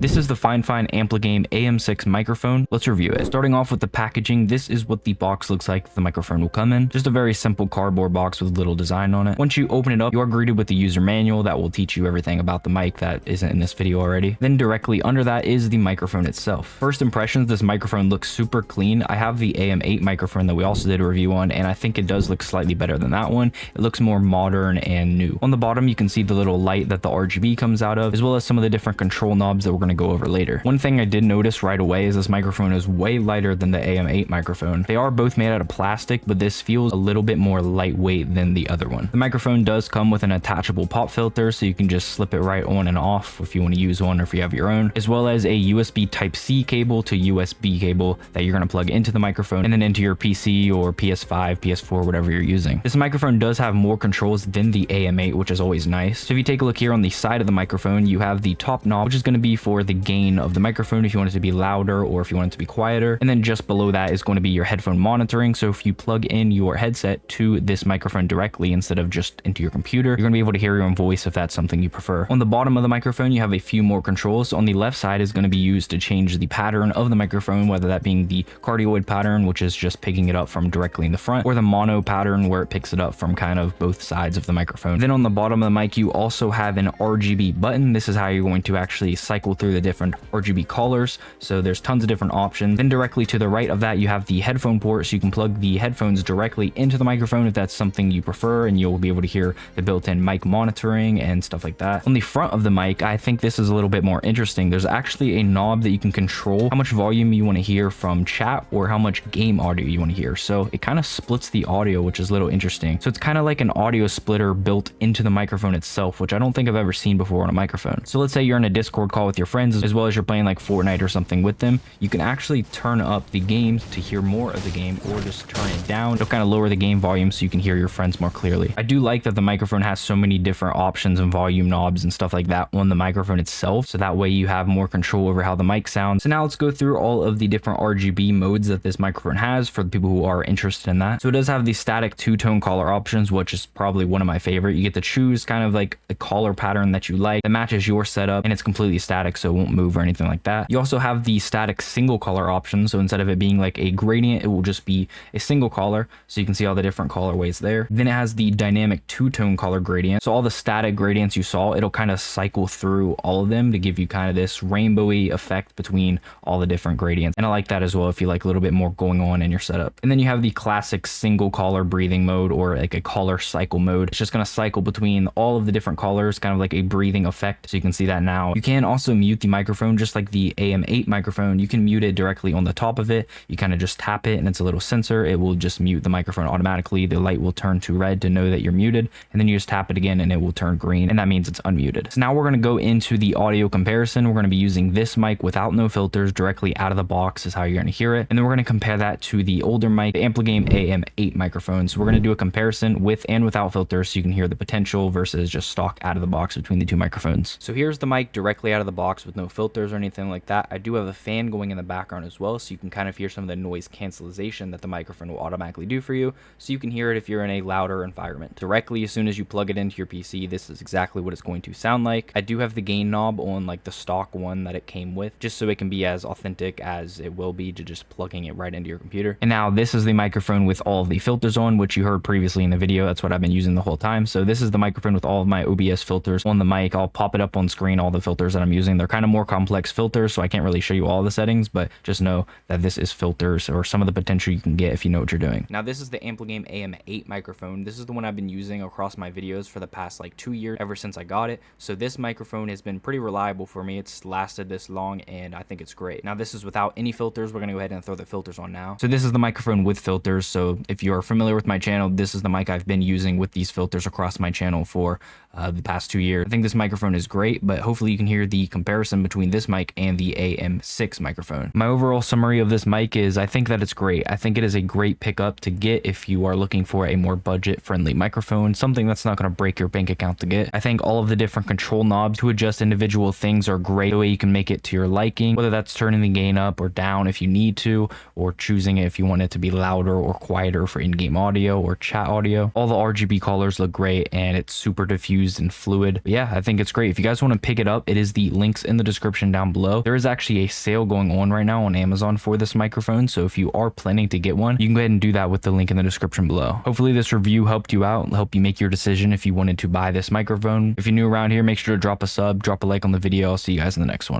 This is the Fifine Ampligame Am6 microphone. Let's review it. Starting off with the packaging, this is what the box looks like the microphone will come in. Just a very simple cardboard box with little design on it. Once you open it up, you are greeted with the user manual that will teach you everything about the mic that isn't in this video already. Then directly under that is the microphone itself. First impressions, this microphone looks super clean. I have the AM8 microphone that we also did a review on, and I think it does look slightly better than that one. It looks more modern and new. On the bottom, you can see the little light that the RGB comes out of, as well as some of the different control knobs that we're going to go over later. One thing I did notice right away is this microphone is way lighter than the AM8 microphone. They are both made out of plastic, but this feels a little bit more lightweight than the other one. The microphone does come with an attachable pop filter, so you can just slip it right on and off if you want to use one or if you have your own, as well as a USB Type-C cable to USB cable that you're going to plug into the microphone and then into your PC or PS5, PS4, whatever you're using. This microphone does have more controls than the AM8, which is always nice. So if you take a look here on the side of the microphone, you have the top knob, which is going to be for the gain of the microphone if you want it to be louder or if you want it to be quieter. And then just below that is going to be your headphone monitoring. So if you plug in your headset to this microphone directly instead of just into your computer, you're going to be able to hear your own voice if that's something you prefer. On the bottom of the microphone, you have a few more controls. On the left side is going to be used to change the pattern of the microphone, whether that being the cardioid pattern, which is just picking it up from directly in the front, or the mono pattern where it picks it up from kind of both sides of the microphone. Then on the bottom of the mic, you also have an RGB button. This is how you're going to actually cycle through the different RGB colors. So there's tons of different options. Then directly to the right of that, you have the headphone port, so you can plug the headphones directly into the microphone if that's something you prefer, and you'll be able to hear the built-in mic monitoring and stuff like that. On the front of the mic, I think this is a little bit more interesting. There's actually a knob that you can control how much volume you want to hear from chat or how much game audio you want to hear. So it kind of splits the audio, which is a little interesting. So it's kind of like an audio splitter built into the microphone itself, which I don't think I've ever seen before on a microphone. So let's say you're in a Discord call with your friends, as well as you're playing like Fortnite or something with them. You can actually turn up the games to hear more of the game, or just turn it down. It'll kind of lower the game volume so you can hear your friends more clearly. I do like that the microphone has so many different options and volume knobs and stuff like that on the microphone itself, so that way you have more control over how the mic sounds. So now let's go through all of the different RGB modes that this microphone has for the people who are interested in that. So it does have the static two-tone color options, which is probably one of my favorite. You get to choose kind of like a color pattern that you like that matches your setup, and it's completely static, so it won't move or anything like that. You also have the static single color option, so instead of it being like a gradient, it will just be a single color, so you can see all the different colorways there. Then it has the dynamic two-tone color gradient, so all the static gradients you saw, it'll kind of cycle through all of them to give you kind of this rainbowy effect between all the different gradients, and I like that as well if you like a little bit more going on in your setup. And then you have the classic single color breathing mode, or like a color cycle mode. It's just going to cycle between all of the different colors, kind of like a breathing effect, so you can see that now. You can also mute the microphone just like the AM8 microphone. You can mute it directly on the top of it. You kind of just tap it and it's a little sensor. It will just mute the microphone automatically. The light will turn to red to know that you're muted, and then you just tap it again and it will turn green, and that means it's unmuted. So now we're going to go into the audio comparison. We're going to be using this mic without no filters directly out of the box is how you're going to hear it, and then we're going to compare that to the older mic, the Ampligame AM8 microphone. So we're going to do a comparison with and without filters so you can hear the potential versus just stock out of the box between the two microphones. So here's the mic directly out of the box with no filters or anything like that. I do have a fan going in the background as well, so you can kind of hear some of the noise cancellation that the microphone will automatically do for you, so you can hear it if you're in a louder environment. Directly as soon as you plug it into your PC, this is exactly what it's going to sound like. I do have the gain knob on like the stock one that it came with, just so it can be as authentic as it will be to just plugging it right into your computer. And now this is the microphone with all of the filters on, which you heard previously in the video. That's what I've been using the whole time. So this is the microphone with all of my OBS filters on the mic. I'll pop it up on screen, all the filters that I'm using. They're kind of more complex filters, so I can't really show you all the settings, but just know that this is filters, or some of the potential you can get if you know what you're doing. Now this is the Ampligame AM8 microphone. This is the one I've been using across my videos for the past like 2 years, ever since I got it. So this microphone has been pretty reliable for me. It's lasted this long, and I think it's great. Now this is without any filters. We're gonna go ahead and throw the filters on now. So this is the microphone with filters. So if you're familiar with my channel, this is the mic I've been using with these filters across my channel for the past 2 years. I think this microphone is great, but hopefully you can hear the comparison between this mic and the AM6 microphone. My overall summary of this mic is I think that it's great. I think it is a great pickup to get if you are looking for a more budget-friendly microphone, something that's not going to break your bank account to get. I think all of the different control knobs to adjust individual things are great. The way you can make it to your liking, whether that's turning the gain up or down if you need to, or choosing it if you want it to be louder or quieter for in-game audio or chat audio. All the RGB colors look great, and it's super diffused and fluid. But yeah, I think it's great. If you guys want to pick it up, it is the links in in the description down below. There is actually a sale going on right now on Amazon for this microphone, so if you are planning to get one, you can go ahead and do that with the link in the description below. Hopefully this review helped you out and help you make your decision if you wanted to buy this microphone. If you're new around here, make sure to drop a sub, drop a like on the video. I'll see you guys in the next one.